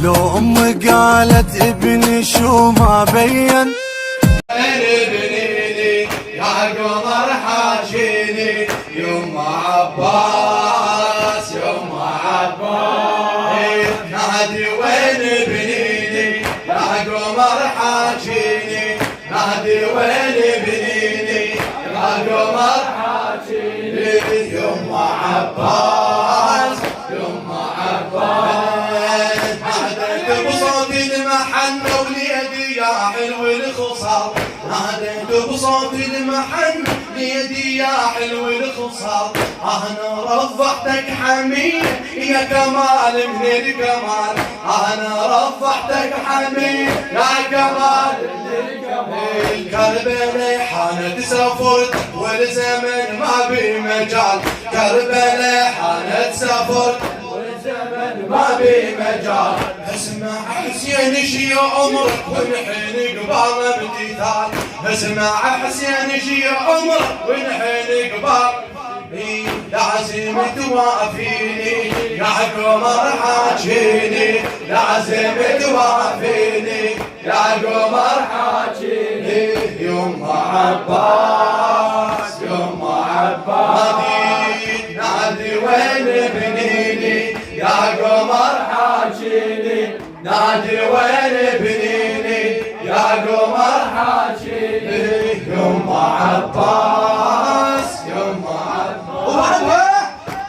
لو أمي قالت ابني شو ما بين ابنيني يا قمر حاجيني يما عباس يما عباس نادي وين ابنيني يا قمر حاجيني نادي وين ابنيني يا قمر حاجيني يما عباس يما عباس ناديت بصوت المحن وليدي يا حلو الخصال ناديت بصوت المحن ليدي يا حلو الخصال انا رفعتك حمية يا كمال من الكمال انا رفعتك حمية يا كمال من الكمال كربلاء حانت سافرت والزمن ما بي مجال كربلاء حانت سافرت والزمن ما بي مجال اسمع حسين شي عمرك والحين قبال امتثال اسمع حسين شي عمرك والحين قبال لازم توافيني يا قمر حاجيني لازم توافيني يا قمر حاجيني يما عباس يما عباس نادي وين ابنيني يا قمر حاجيني نادي وين ابنيني يا قمر حاجيني يما عباس يما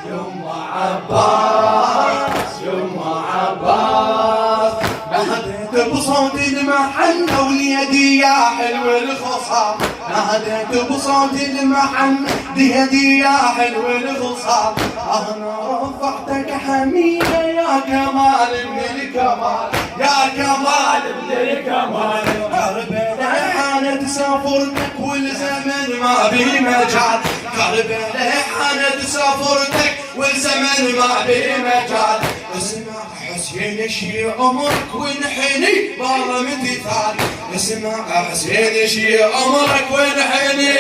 يما عباس يما عباس ناديت بصوت المحن وليدي يا حلو الخصام ناديت بصوت المحن ليدي يا حلو الخصام انا رفعتك حمية يا كمال من الكمال يا كمال من الكمال كربلاء حانت سافرتك والزمن ما بي مجال كربلاء حانت سافرتك والزمن ما بي مجال اسمع حسين شي عمرك وانحني بابا امتثال اسمع حسين شي عمرك وانحني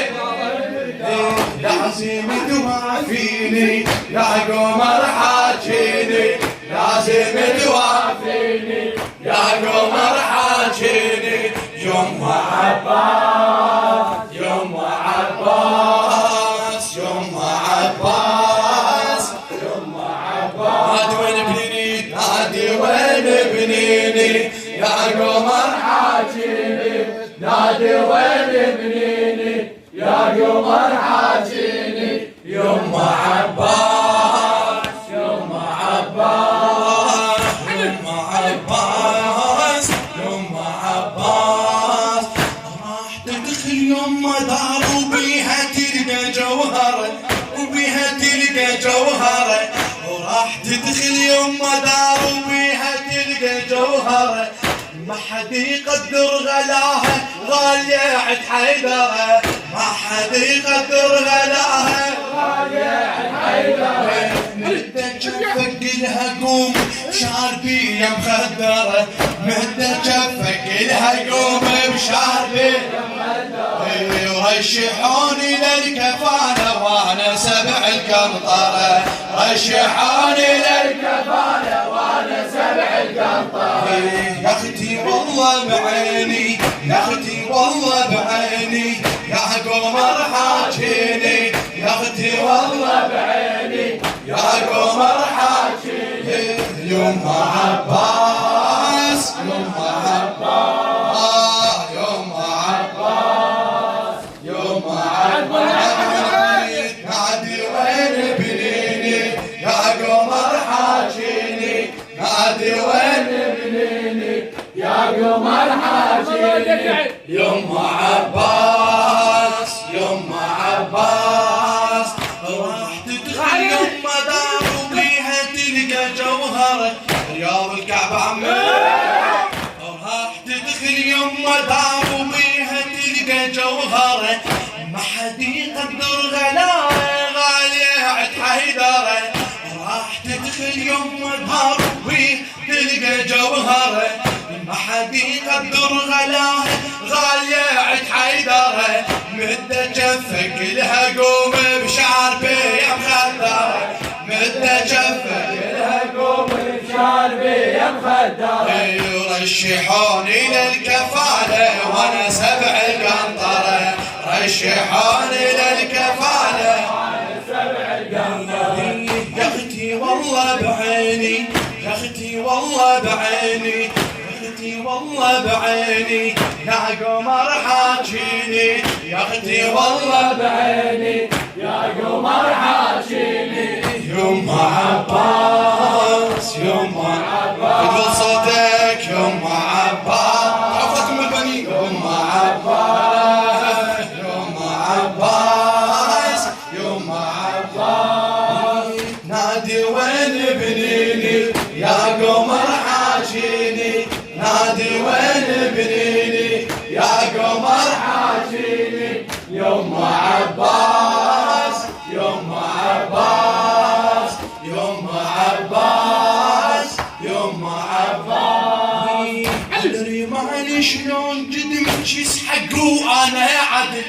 لازم توافيني يا قمر حاجيني لازم توافيني يا قمر حاجيني يما عباس يما عباس يما عباس يما عباس نادي وين ابنيني نادي وين ابنيني يا قمر حاجيني نادي وين ابنيني يا قمر حاجيني يما عباس يما عباس يما عباس يما عباس راح تدخل يما دار وبيها تلقى جوهرة وبيها تلقى جوهرة وراح تدخل يما دار وبيها تلقى جوهرة ما حد يقدر غلاها غالية عد حيدرة ما حد يقدر غلاها غالية عد حيدرة مدة جفك لها قوم بشاربي يا مخدرة مدة جفك لها قوم بشاربي يا مخدرة رشحوني للكفانة وانا سبع القنطرة رشحوني للكفانة وانا سبع القنطرة يا اختي والله بعيني يا اختي والله بعيني يا قمر حاجيني يا اختي والله بعيني يا قمر حاجيني يما عباس يما عباس يما عباس يما عباس نادي وين ابنيني يا قمر حاجيني نادي وين ابنيني يا قمر حاجيني يما عباس يما عباس راح تدخل يما دار وبيها تلقى جوهرة رياض الكعبة عمي راح تدخل يما دار وبيها تلقى جوهرة ما حد يقدر غلاها غالية عد حيدرة راح تدخل يما دار وبيها تلقى جوهرة ما حد يقدر غلاها غالية عد حيدرة مدة جفك لها قوم بشعر بي يا مخدرة مدة جفك لها قوم بشعر قلبي يا مخدر. رشحوني للكفالة وانا سبع القنطرة، رشحوني للكفالة وانا سبع القنطرة. يا اختي والله بعيني، يا اختي والله بعيني، يا اختي والله بعيني، يا قمر حاجيني، يا اختي والله بعيني، يا قمر حاجيني. يما عباس يما عباس قول صوتك يما عباس، حفظكم البني يما عباس يما عباس يما عباس. نادي وين بنيني يا قمر حاجيني، نادي وين بنيني يا قمر حاجيني. يما عباس يما عباس يما عباس يما عباس. علري معلي شلون جدمك يسحق وانا عدل،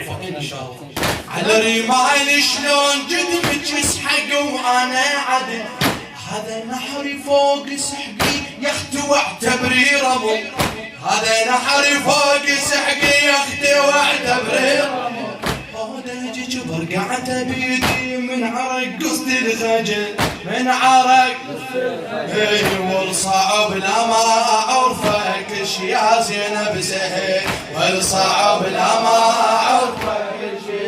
فوقين ان شاء الله. علري معلي شلون جدمك يسحق وانا عدل، هذا نحري فوق سحقي يا اختي واعتبري رمل، هذا نحري فوق سحقي يا اختي واعتبري رمل. هودجك برقعت بيدي من عرق قصد الخجل، من عرق والصعب لا ما اعرفك يا زينب سهل، والصعب لا ما اعرفك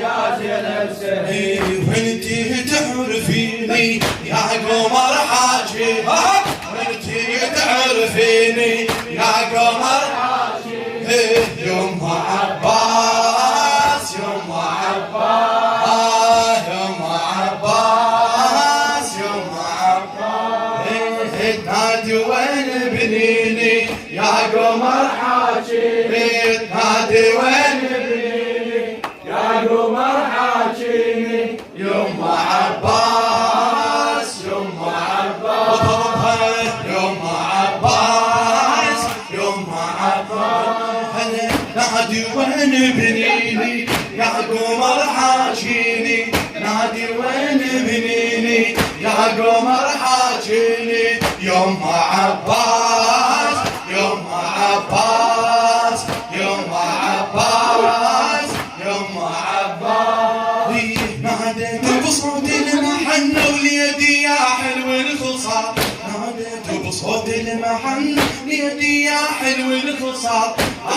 يا زينب سهل. وانتي تعرفيني يا قمر حاجي، وانتي تعرفيني يا قمر حاجي. يما عباس يما عباس يما عباس يما عباس. نادي وين بنيني يا قمر حاجي، نادي وين بنيني يا قمر حاجيني. يما عباس يما عباس يما عباس يما عباس. نادي وين بنيني يا قمر حاجيني، نادي وين بنيني يا قمر حاجيني. يما عباس يما عباس يما عباس يما عباس. ناديت بصوت المحن وليدي يا حلو الخصال، ناديت بصوت المحن ليدي يا حلو الخصال.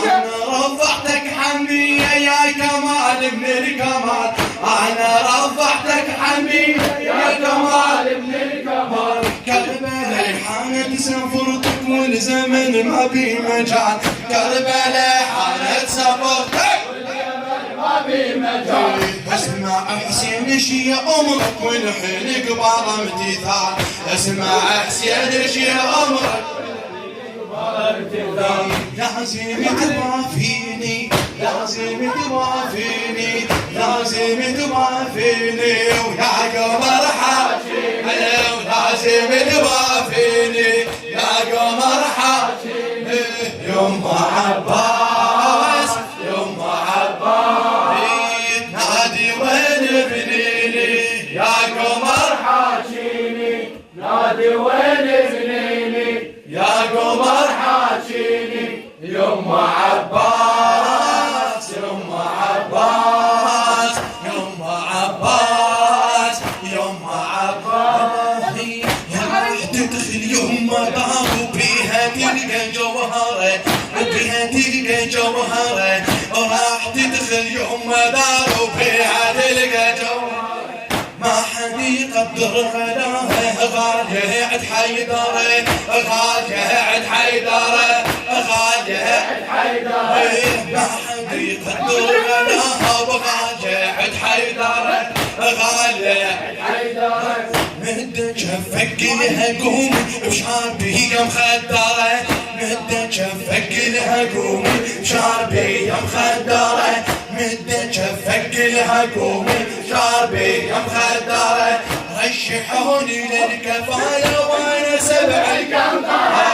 انا رفعتك حمية يا كمال ابن الكمال، انا رفعتك حمية يا كمال ابن الكمال. كربلاء حانت سفرتك والزمن ما بي مجال، كربلاء حانت سفرتك والزمن ما بي مجال. اسمع حسين شي عمرك والحين كبار امتثال، اسمع حسين شي عمرك لازم توافيني، لازم توافيني، لازم توافيني ويا قمر حاجيني، لازم توافيني يا قمر حاجيني. يما عباس يما عباس. نادي وين بنيني يا قمر حاجيني، نادي وين بنيني يا قمر حاجيني. يما عباس يما عباس يما عباس يما عباس. راح تدخل يما دار وبيها تلقى جوهرة، وبيها تلقى جوهرة. راح تدخل يما دار وبيها تلقى جوهرة. ما حد يقدر غلاها غالية عد حيدرة، غالية عد حيدرة، غالية عد حيدرة. ما حد يقدر غلاها وغالية عد حيدرة، غالية عد حيدرة. مد جفك لها قومي بشاربي يا مخدرة، مد جفك لها قومي بشاربي يا مخدرة، مد جفك لها قومي بشاربي يا مخدرة. رشحوني للكفالة وانا سبع القنطرة،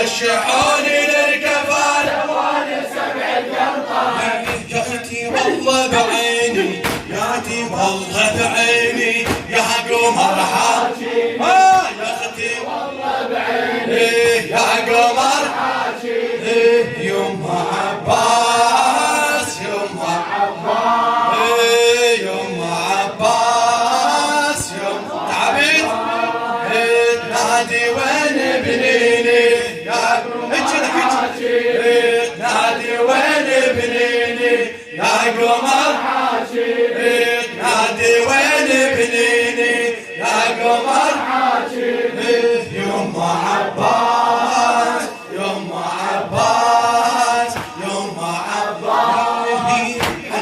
رشحوني للكفالة وانا سبع القنطرة. يا اختي والله بعيني، يا اختي والله بعيني، يا قمر حاجيني، يا اختي يا قمر يما عباس يما يما عباس يما تعبت نادي وين بنيني يا نادي وين بنيني يا قمر نادي وين بنيني يا قمر يما عباس يما عباس يما عباس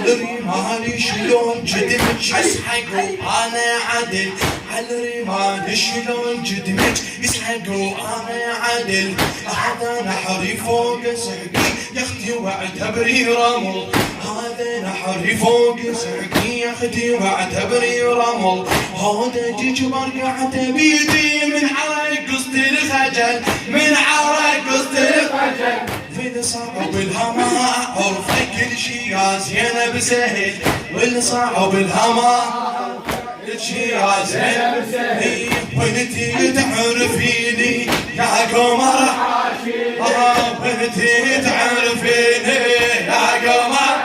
الرمال شلون جدمك يسحقوا انا عدل الرمال شلون جدمك يسحقوا انا عدل هذا نحري فوق سحقي يا اختي واعتبري رمل هذا نحري فوق سحقي يا اختي واعتبري رمل هذا جبر قعدت بيدي من عرق قصد الخجل من عرق قصد الخجل في صعب الهما عرف كل شي يا زينب سهل والصعب الهما كل شي يا زينب سهل وانتي تعرفيني يا قمر وانتي تعرفيني يا قمر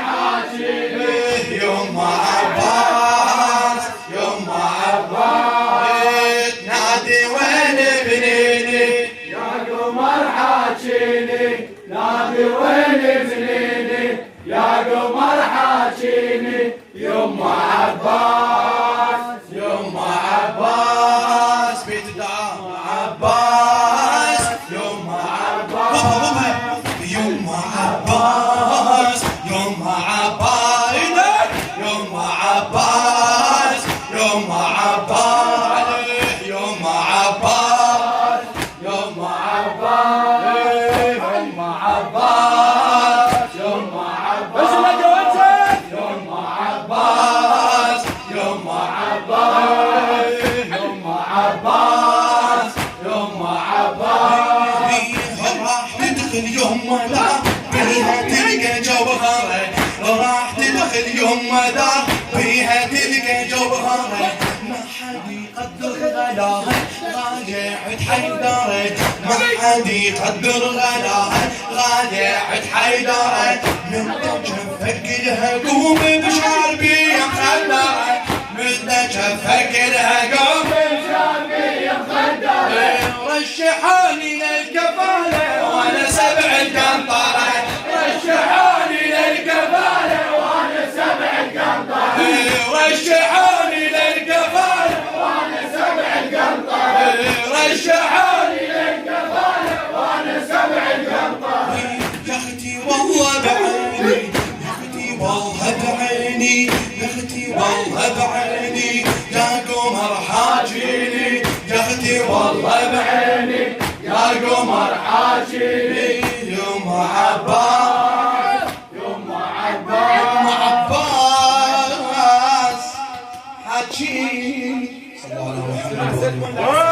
يما عباس يما عباس نادي وين بنيني يا قمر حاجيني نادي وين بنيني يا قمر حاجيني يما عباس يما عباس بيت دعاء عباس يما عباس يما عباس يما عباس يما عباس يما عباس يما عباس يما عباس يما عباس يما عباس يما عباس يما عباس يما عباس يما عباس راح تدخل يما دار بيها تلقى جوهرة راح تدخل يما دار بيها تلقى جوهرة ما حد يقدر غلاها غالية حيدرة ما حد يقدر غلاها غالية حيدرة من جفك لها قوم بشاربي مخدرة من جفك لها قوم بشاربي مخدرة رشحوني للكفالة وانا سبع القنطرة رشحوني للكفالة وانا سبع القنطرة رشحوني للكفالة وانا سبع القنطرة رشحوني للكفالة وانا سبع القنطرة يا اختي والله بعيني يا اختي والله بعيني يا اختي والله بعيني يا قمر حاجيني يا اختي والله بعيني يا قمر حاجيني يما عباس يما عباس يما عباس حاجيني صلى الله عليه وسلم